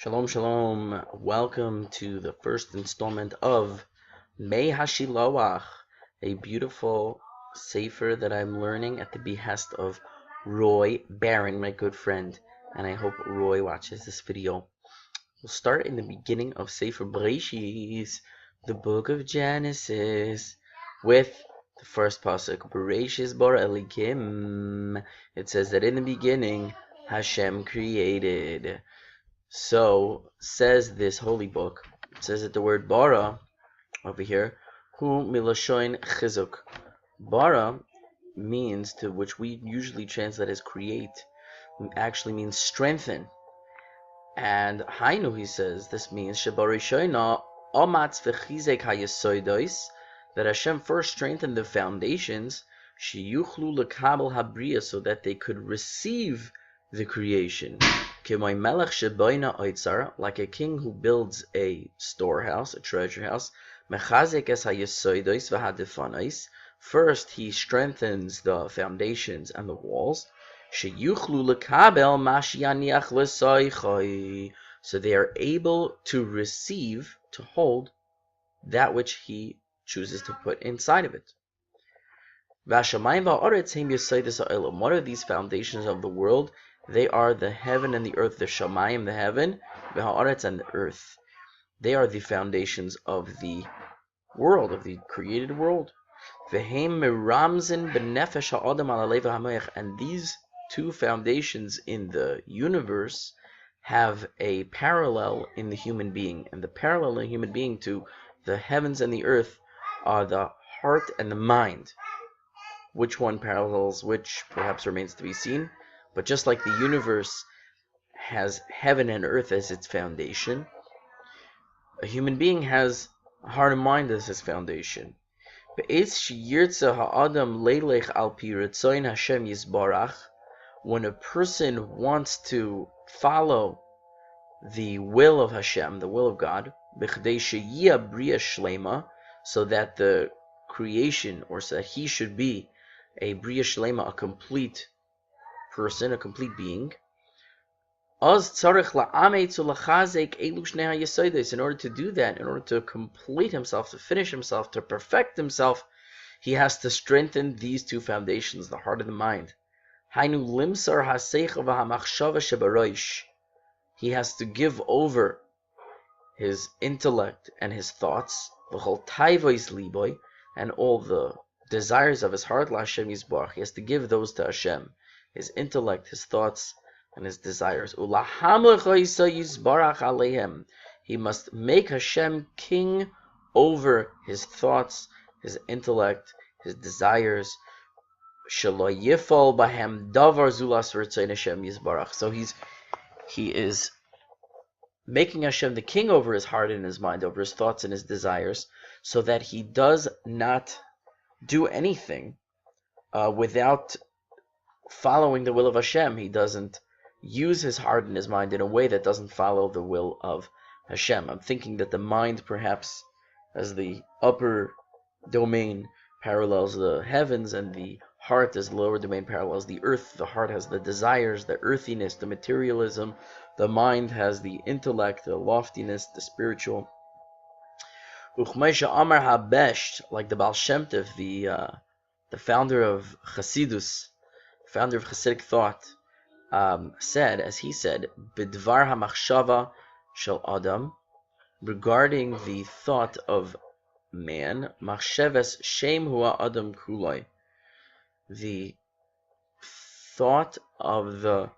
Shalom, shalom. Welcome to the first installment of haShiloach, a beautiful sefer that I'm learning at the behest of Roy Barron, my good friend, and I hope Roy watches this video. We'll start in the beginning of Sefer Bereshis, the book of Genesis, with the first pasuk, Bereshis bara Elikim. It says that in the beginning, Hashem created. So, says this holy book, it says that the word bara, over here, hu miloshoin chizuk. Bara means, to which we usually translate as create, actually means strengthen. And hainu, he says, this means shebarishoina omatz v'chizek hayesoidos, that Hashem first strengthened the foundations, sheyuchlu lekabel habriya, so that they could receive the creation. Like a king who builds a storehouse, a treasure house. First, he strengthens the foundations and the walls, so they are able to receive, to hold, that which he chooses to put inside of it. What are these foundations of the world? They are the heaven and the earth, the shamayim, the heaven, the haaretz, and the earth. They are the foundations of the world, of the created world. And these two foundations in the universe have a parallel in the human being. And the parallel in the human being to the heavens and the earth are the heart and the mind. Which one parallels which perhaps remains to be seen. But just like the universe has heaven and earth as its foundation, a human being has a heart and mind as his foundation. When a person wants to follow the will of Hashem, the will of God, so that the creation, or so that he should be a briya shlema, a complete person, a complete being, in order to do that, in order to complete himself, to finish himself, to perfect himself, he has to strengthen these two foundations, the heart and the mind. He has to give over his intellect and his thoughts, and all the desires of his heart, he has to give those to Hashem. His intellect, his thoughts, and his desires. He must make Hashem king over his thoughts, his intellect, his desires. So he is making Hashem the king over his heart and his mind, over his thoughts and his desires, so that he does not do anything without following the will of Hashem. He doesn't use his heart and his mind in a way that doesn't follow the will of Hashem. I'm thinking that the mind, perhaps, as the upper domain, parallels the heavens, and the heart as the lower domain parallels the earth. The heart has the desires, the earthiness, the materialism. The mind has the intellect, the loftiness, the spiritual. Amar Habesht, like the Baal Shem Tov, the founder of Chasidus, founder of Hasidic thought, said, as he said, Bidvar HaMachshava Shel Adam, regarding the thought of man, Machsheves Shem Hua Adam Kulai, the thought of the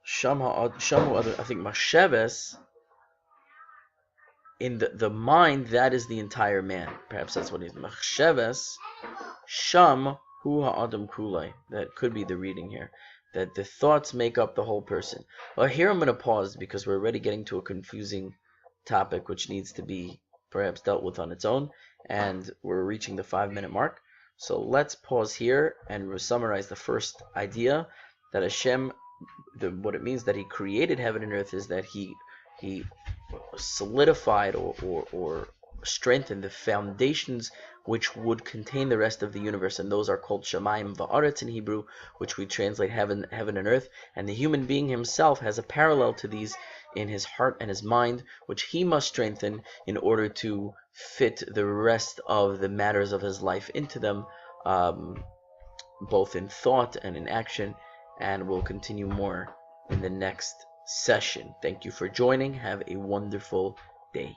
Sham Ha'adam, I think Machsheves, in the mind, that is the entire man. Perhaps that's what he's. Machsheves Sham Hu Ha'adam Kulai. That could be the reading here. That the thoughts make up the whole person. Well, here I'm going to pause because we're already getting to a confusing topic which needs to be perhaps dealt with on its own, and we're reaching the 5-minute mark. So let's pause here and summarize the first idea, that Hashem, what it means that he created heaven and earth is that he solidified or strengthen the foundations which would contain the rest of the universe, and those are called Shamayim Va'aretz in Hebrew, which we translate heaven and earth. And the human being himself has a parallel to these in his heart and his mind, which he must strengthen in order to fit the rest of the matters of his life into them, both in thought and in action. And we'll continue more in the next session. Thank you for joining. Have a wonderful day.